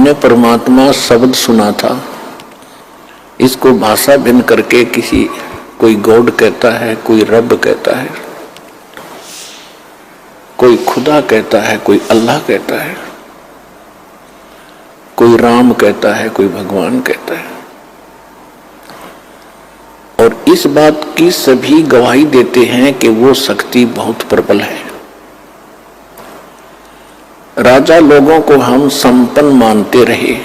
हमने परमात्मा शब्द सुना था, इसको भाषा भिन्न करके कोई गॉड कहता है, कोई रब कहता है, कोई खुदा कहता है, कोई अल्लाह कहता है, कोई राम कहता है, कोई भगवान कहता है। और इस बात की सभी गवाही देते हैं कि वो शक्ति बहुत प्रबल है। राजा लोगों को हम संपन्न मानते रहे,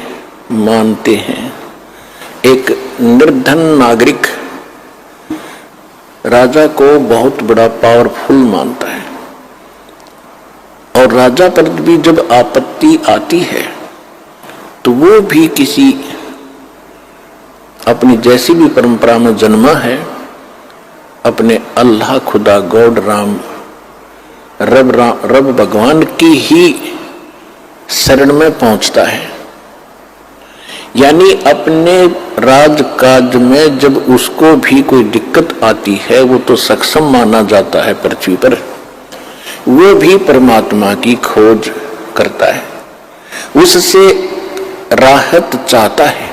मानते हैं। एक निर्धन नागरिक राजा को बहुत बड़ा पावरफुल मानता है, और राजा पर भी जब आपत्ति आती है तो वो भी किसी अपनी जैसी भी परंपरा में जन्मा है, अपने अल्लाह, खुदा, गॉड, राम, रब भगवान की ही शरण में पहुंचता है। यानी अपने राजकाज में जब उसको भी कोई दिक्कत आती है, वो तो सक्षम माना जाता है पृथ्वी पर, वो भी परमात्मा की खोज करता है, उससे राहत चाहता है।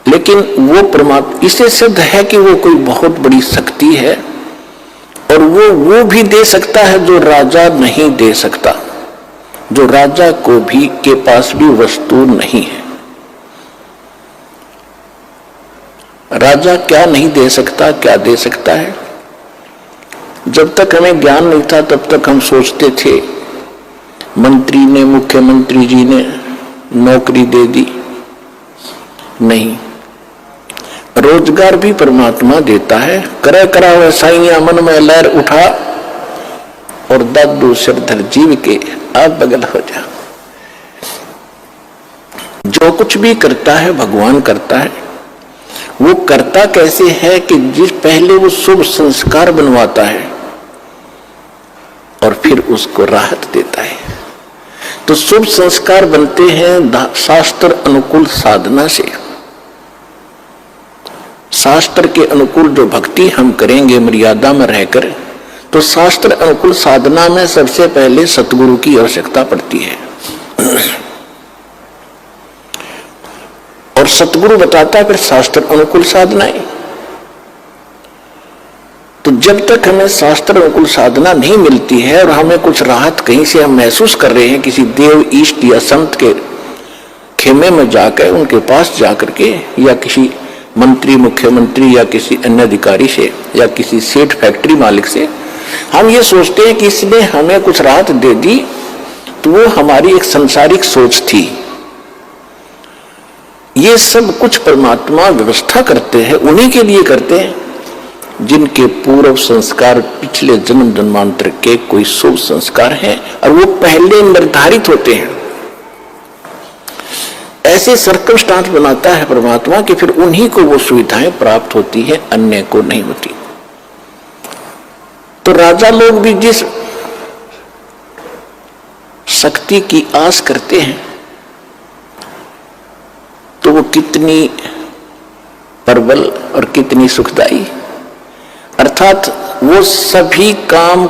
लेकिन वो परमात्मा, इसे सिद्ध है कि वो कोई बहुत बड़ी शक्ति है, और वो भी दे सकता है जो राजा नहीं दे सकता, जो राजा को भी के पास भी वस्तु नहीं है। राजा क्या नहीं दे सकता, क्या दे सकता है? जब तक हमें ज्ञान नहीं था तब तक हम सोचते थे मंत्री ने, मुख्यमंत्री जी ने नौकरी दे दी। नहीं, रोजगार भी परमात्मा देता है। करे करा वैसाइया मन में लहर उठा, और दादू सिरधर जीव के आप बगल हो जा। जो कुछ भी करता है भगवान करता है। वो करता कैसे है कि जिस पहले वो शुभ संस्कार बनवाता है और फिर उसको राहत देता है। तो शुभ संस्कार बनते हैं शास्त्र अनुकूल साधना से। शास्त्र के अनुकूल जो भक्ति हम करेंगे मर्यादा में रहकर, तो शास्त्र अनुकूल साधना में सबसे पहले सतगुरु की आवश्यकता पड़ती है। और सतगुरु बताता है फिर शास्त्र अनुकूल साधनाएं। तो जब तक हमें शास्त्र अनुकूल साधना नहीं मिलती है और हमें कुछ राहत कहीं से हम महसूस कर रहे हैं, किसी देव, ईष्ट या संत के खेमे में जाकर, उनके पास जाकर के, या किसी मंत्री, मुख्यमंत्री या किसी अन्य अधिकारी से, या किसी सेठ फैक्ट्री मालिक से, हम ये सोचते हैं कि इसने हमें कुछ राहत दे दी, तो वो हमारी एक सांसारिक सोच थी। ये सब कुछ परमात्मा व्यवस्था करते हैं, उन्हीं के लिए करते हैं जिनके पूर्व संस्कार पिछले जन्म जन्मांतर के कोई शुभ संस्कार हैं, और वो पहले निर्धारित होते हैं। ऐसे सर्कमस्टांस बनाता है परमात्मा कि फिर उन्हीं को वो सुविधाएं प्राप्त होती है, अन्य को नहीं होती। तो राजा लोग भी जिस शक्ति की आस करते हैं, तो वो कितनी प्रबल और कितनी सुखदाई, अर्थात वो सभी काम,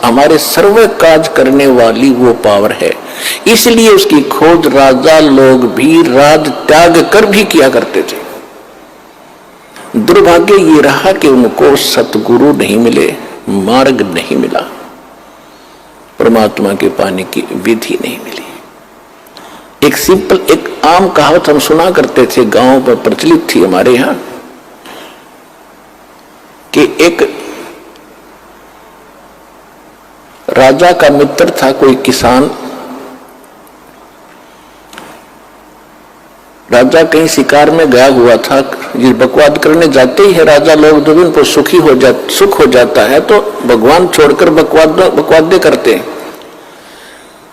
हमारे सर्व काज करने वाली वो पावर है। इसलिए उसकी खोज राजा लोग भी राज त्याग कर भी किया करते थे। दुर्भाग्य ये रहा कि उनको सतगुरु नहीं मिले, मार्ग नहीं मिला, परमात्मा के पाने की विधि नहीं मिली। एक सिंपल, एक आम कहावत हम सुना करते थे, गांव पर प्रचलित थी हमारे यहां, कि एक राजा का मित्र था कोई किसान। राजा कहीं शिकार में गया हुआ था, ये बकवाद करने जाते ही है राजा लोग, जब उनको सुख हो जाता है तो भगवान छोड़कर बकवादे करते हैं।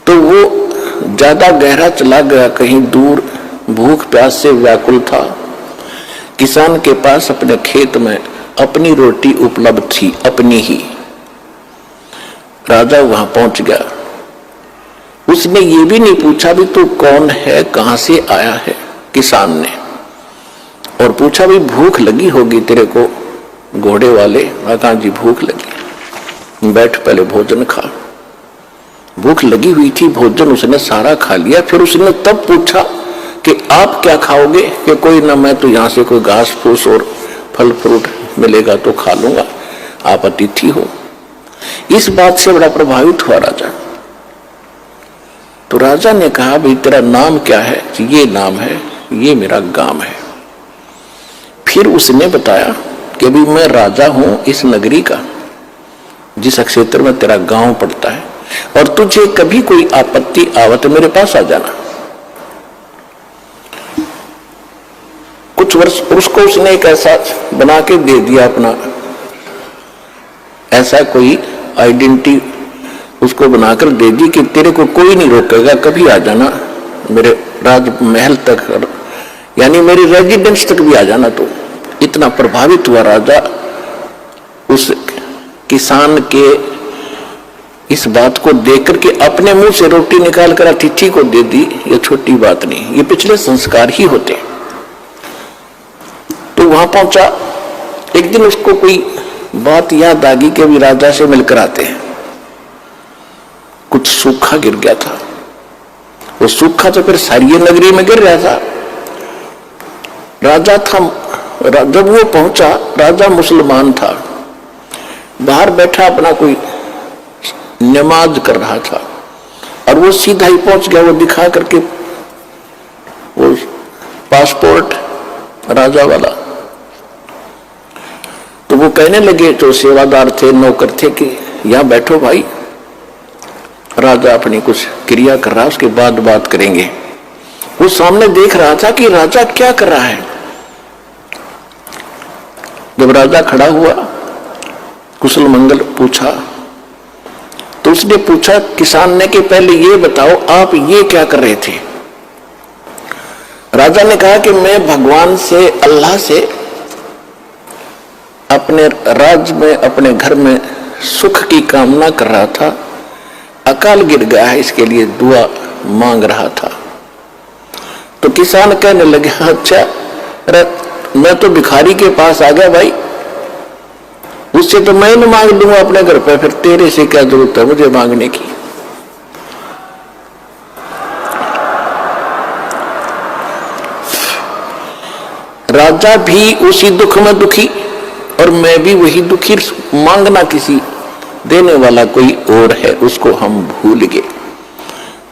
तो वो ज्यादा गहरा चला गया, कहीं दूर, भूख प्यास से व्याकुल था। किसान के पास अपने खेत में अपनी रोटी उपलब्ध थी, अपनी ही। राजा वहां पहुंच गया। उसने ये भी नहीं पूछा भी तू कौन है, कहां से आया है, किसान ने, और पूछा भी भूख लगी होगी तेरे को घोड़े वाले। कहा जी भूख लगी, बैठ पहले भोजन खा। भूख लगी हुई थी, भोजन उसने सारा खा लिया। फिर उसने तब पूछा कि आप क्या खाओगे? कि कोई ना, मैं तो यहाँ से कोई घास फूस और फल फ्रूट मिलेगा तो खा लूंगा, आप अतिथि हो। इस बात से बड़ा प्रभावित हुआ राजा। तो राजा ने कहा, भाई तेरा नाम क्या है? ये नाम है, ये मेरा गांव है। फिर उसने बताया कि अभी मैं राजा हूं इस नगरी का, जिस क्षेत्र में तेरा गांव पड़ता है, और तुझे कभी कोई आपत्ति आवत मेरे पास आ जाना। कुछ वर्ष उसको उसने एक ऐसा बना के दे दिया, अपना ऐसा कोई आइडेंटिटी उसको बनाकर दे दी कि तेरे को कोई नहीं रोकेगा, कभी आ जाना मेरे राजमहल तक, यानी मेरी रेजिडेंस तक भी आ जाना। तो इतना प्रभावित हुआ राजा उस किसान के इस बात को देखकर के अपने मुंह से रोटी निकाल कर अतिथि को दे दी। ये छोटी बात नहीं, ये पिछले संस्कार ही होते। तो वहां पहुंचा, एक दिन उसको कोई बात याद आ गई कि अभी राजा से मिलकर आते हैं। कुछ सूखा गिर गया था, वो सूखा तो फिर सारी नगरी में गिर रहा था। राजा था, जब वो पहुंचा, राजा मुसलमान था, बाहर बैठा अपना कोई नमाज कर रहा था, और वो सीधा ही पहुंच गया। वो दिखा करके वो पासपोर्ट राजा वाला, तो वो कहने लगे, जो सेवादार थे, नौकर थे, कि यहां बैठो भाई, राजा अपनी कुछ क्रिया कर रहा है, उसके बाद बात करेंगे। वो सामने देख रहा था कि राजा क्या कर रहा है। जब राजा खड़ा हुआ, कुशल मंगल पूछा, तो उसने पूछा किसान ने कि पहले ये बताओ आप ये क्या कर रहे थे? राजा ने कहा कि मैं भगवान से, अल्लाह से अपने राज्य में, अपने घर में सुख की कामना कर रहा था। अकाल गिर गया है, इसके लिए दुआ मांग रहा था। तो किसान कहने लगे, अच्छा, मैं तो भिखारी के पास आ गया भाई, उससे तो मैं न मांग लूंगा अपने घर पे, फिर तेरे से क्या जरूरत है मुझे मांगने की। राजा भी उसी दुख में दुखी, और मैं भी वही दुखी। मांगना किसी देने वाला कोई और है, उसको हम भूल गए।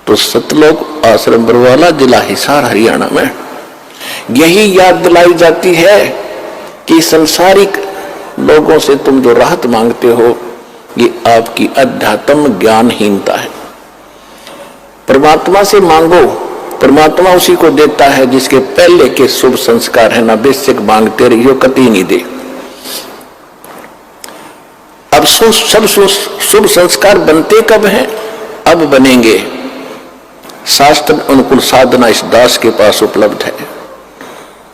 तो सतलोक आश्रम बरवाला, जिला हिसार, हरियाणा में यही याद दिलाई जाती है कि संसारिक लोगों से तुम जो राहत मांगते हो, ये आपकी अध्यात्म ज्ञानहीनता है। परमात्मा से मांगो, परमात्मा उसी को देता है जिसके पहले के शुभ संस्कार है। ना बेसिक मांगते रहियो, कतई नहीं दे। अब सब शुभ संस्कार बनते कब हैं? अब बनेंगे। शास्त्र अनुकूल साधना इस दास के पास उपलब्ध है,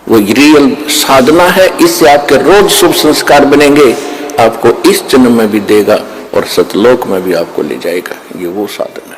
वो रियल साधना है। इससे आपके रोज शुभ संस्कार बनेंगे, आपको इस जन्म में भी देगा और सतलोक में भी आपको ले जाएगा। ये वो साधना।